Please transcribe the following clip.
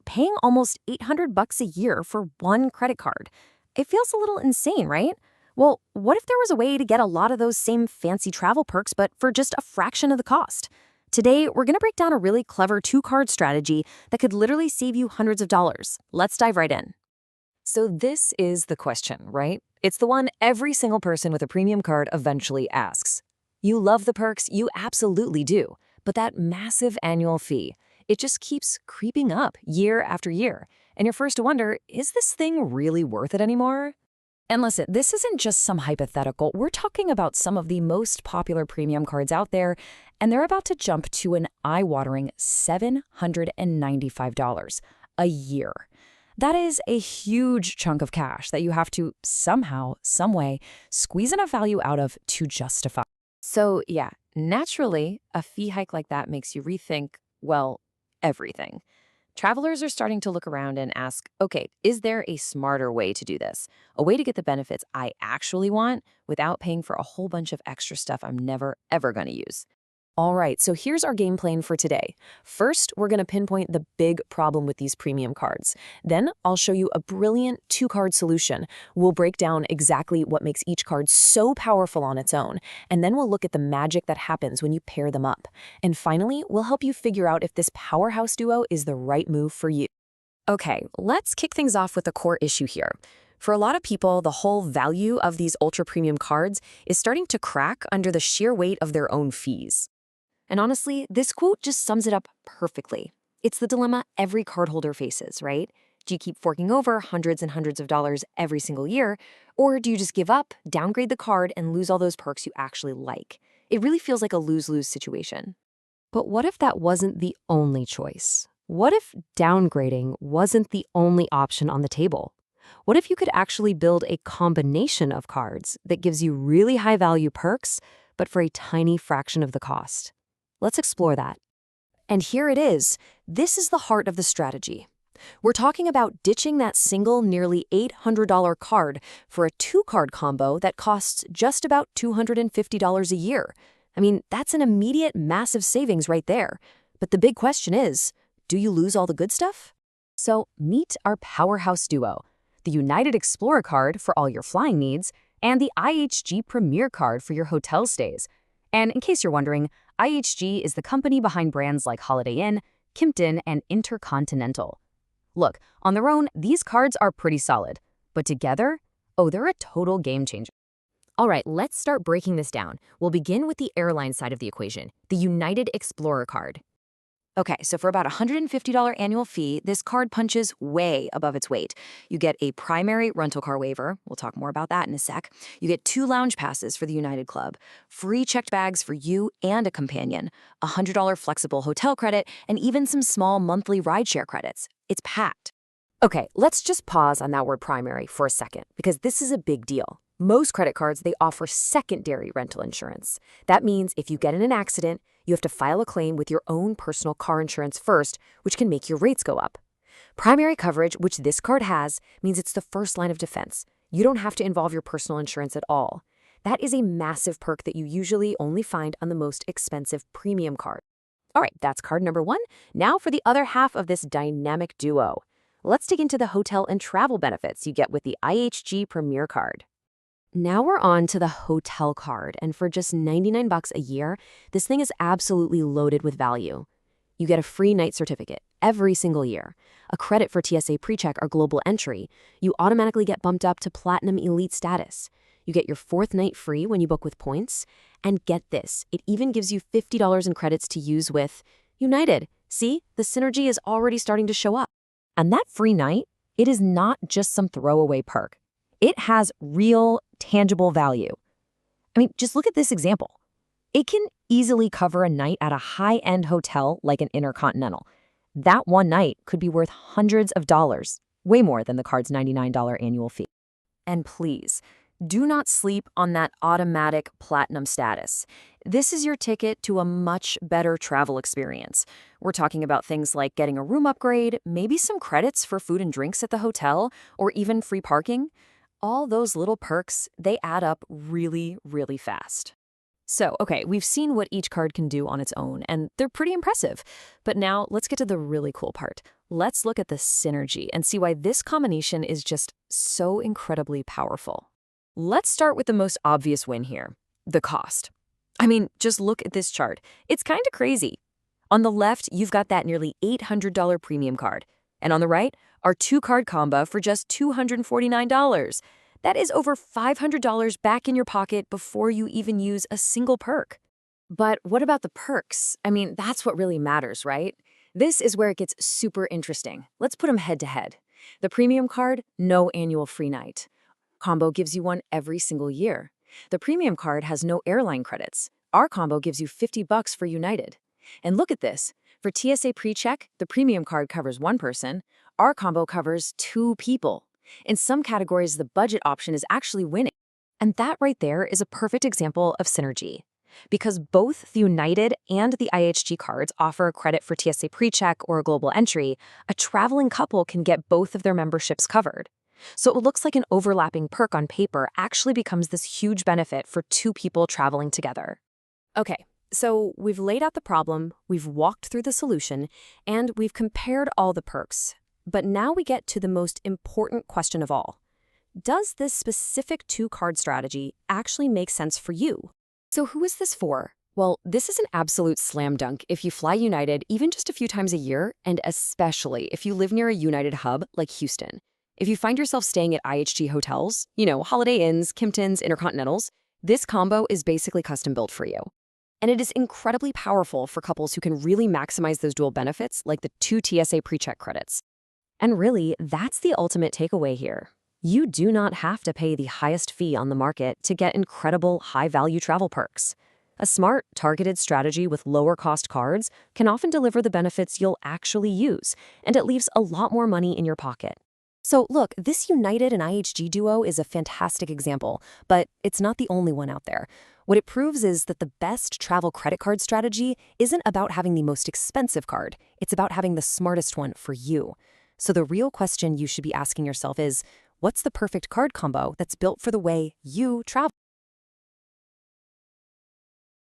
Paying almost $800 a year for one credit card. It feels a little insane, right? Well, what if there was a way to get a lot of those same fancy travel perks, but for just a fraction of the cost? Today, we're going to break down a really clever two-card strategy that could literally save you hundreds of dollars. Let's dive right in. So this is the question, right? It's the one every single person with a premium card eventually asks. You love the perks, you absolutely do, but that massive annual fee, it just keeps creeping up year after year. And you're first to wonder, is this thing really worth it anymore? And listen, this isn't just some hypothetical. We're talking about some of the most popular premium cards out there, and they're about to jump to an eye-watering $795 a year. That is a huge chunk of cash that you have to somehow, some way, squeeze enough value out of to justify. So yeah, naturally, a fee hike like that makes you rethink, well, everything. Travelers are starting to look around and ask, okay, is there a smarter way to do this? A way to get the benefits I actually want without paying for a whole bunch of extra stuff I'm never, ever going to use? All right, so here's our game plan for today. First, we're going to pinpoint the big problem with these premium cards. Then I'll show you a brilliant two-card solution. We'll break down exactly what makes each card so powerful on its own. And then we'll look at the magic that happens when you pair them up. And finally, we'll help you figure out if this powerhouse duo is the right move for you. Okay, let's kick things off with the core issue here. For a lot of people, the whole value of these ultra-premium cards is starting to crack under the sheer weight of their own fees. And honestly, this quote just sums it up perfectly. It's the dilemma every cardholder faces, right? Do you keep forking over hundreds and hundreds of dollars every single year, or do you just give up, downgrade the card, and lose all those perks you actually like? It really feels like a lose-lose situation. But what if that wasn't the only choice? What if downgrading wasn't the only option on the table? What if you could actually build a combination of cards that gives you really high-value perks, but for a tiny fraction of the cost? Let's explore that. And here it is. This is the heart of the strategy. We're talking about ditching that single, nearly $800 card for a two-card combo that costs just about $250 a year. I mean, that's an immediate massive savings right there. But the big question is, do you lose all the good stuff? So meet our powerhouse duo, the United Explorer card for all your flying needs, and the IHG Premier card for your hotel stays. And in case you're wondering, IHG is the company behind brands like Holiday Inn, Kimpton, and Intercontinental. Look, on their own, these cards are pretty solid, but together, oh, they're a total game changer. All right, let's start breaking this down. We'll begin with the airline side of the equation, the United Explorer card. Okay, so for about $150 annual fee, this card punches way above its weight. You get a primary rental car waiver. We'll talk more about that in a sec. You get 2 lounge passes for the United Club, free checked bags for you and a companion, a $100 flexible hotel credit, and even some small monthly rideshare credits. It's packed. Okay, let's just pause on that word primary for a second, because this is a big deal. Most credit cards, they offer secondary rental insurance. That means if you get in an accident, you have to file a claim with your own personal car insurance first, which can make your rates go up. Primary coverage, which this card has, means it's the first line of defense. You don't have to involve your personal insurance at all. That is a massive perk that you usually only find on the most expensive premium card. All right, that's card number 1. Now for the other half of this dynamic duo. Let's dig into the hotel and travel benefits you get with the IHG Premier card. Now we're on to the hotel card, and for just $99 a year, this thing is absolutely loaded with value. You get a free night certificate every single year, a credit for TSA PreCheck or Global Entry. You automatically get bumped up to Platinum Elite status. You get your 4th night free when you book with points. And get this, it even gives you $50 in credits to use with United. See, the synergy is already starting to show up. And that free night, it is not just some throwaway perk. It has real, tangible value. I mean, just look at this example. It can easily cover a night at a high-end hotel like an Intercontinental. That one night could be worth hundreds of dollars, way more than the card's $99 annual fee. And please, do not sleep on that automatic platinum status. This is your ticket to a much better travel experience. We're talking about things like getting a room upgrade, maybe some credits for food and drinks at the hotel, or even free parking. All those little perks, they add up really, really fast. So, okay, we've seen what each card can do on its own, and they're pretty impressive. But now let's get to the really cool part. Let's look at the synergy and see why this combination is just so incredibly powerful. Let's start with the most obvious win here, the cost. I mean, just look at this chart. It's kind of crazy. On the left, you've got that nearly $800 premium card. And on the right, our two-card combo for just $249. That is over $500 back in your pocket before you even use a single perk. But what about the perks? I mean, that's what really matters, right? This is where it gets super interesting. Let's put them head to head. The premium card, no annual free night. Combo gives you one every single year. The premium card has no airline credits. Our combo gives you $50 for United. And look at this. For TSA PreCheck, the premium card covers one person. Our combo covers two people. In some categories, the budget option is actually winning. And that right there is a perfect example of synergy. Because both the United and the IHG cards offer credit for TSA PreCheck or a global entry, a traveling couple can get both of their memberships covered. So it looks like an overlapping perk on paper actually becomes this huge benefit for two people traveling together. Okay, so we've laid out the problem, we've walked through the solution, and we've compared all the perks. But now we get to the most important question of all. Does this specific two-card strategy actually make sense for you? So who is this for? Well, this is an absolute slam dunk if you fly United even just a few times a year, and especially if you live near a United hub like Houston. If you find yourself staying at IHG hotels, Holiday Inns, Kimptons, Intercontinentals, this combo is basically custom built for you. And it is incredibly powerful for couples who can really maximize those dual benefits like the 2 TSA PreCheck credits. And really, that's the ultimate takeaway here. You do not have to pay the highest fee on the market to get incredible high-value travel perks. A smart, targeted strategy with lower-cost cards can often deliver the benefits you'll actually use, and it leaves a lot more money in your pocket. So look, this United and IHG duo is a fantastic example, but it's not the only one out there. What it proves is that the best travel credit card strategy isn't about having the most expensive card. It's about having the smartest one for you. So the real question you should be asking yourself is, what's the perfect card combo that's built for the way you travel?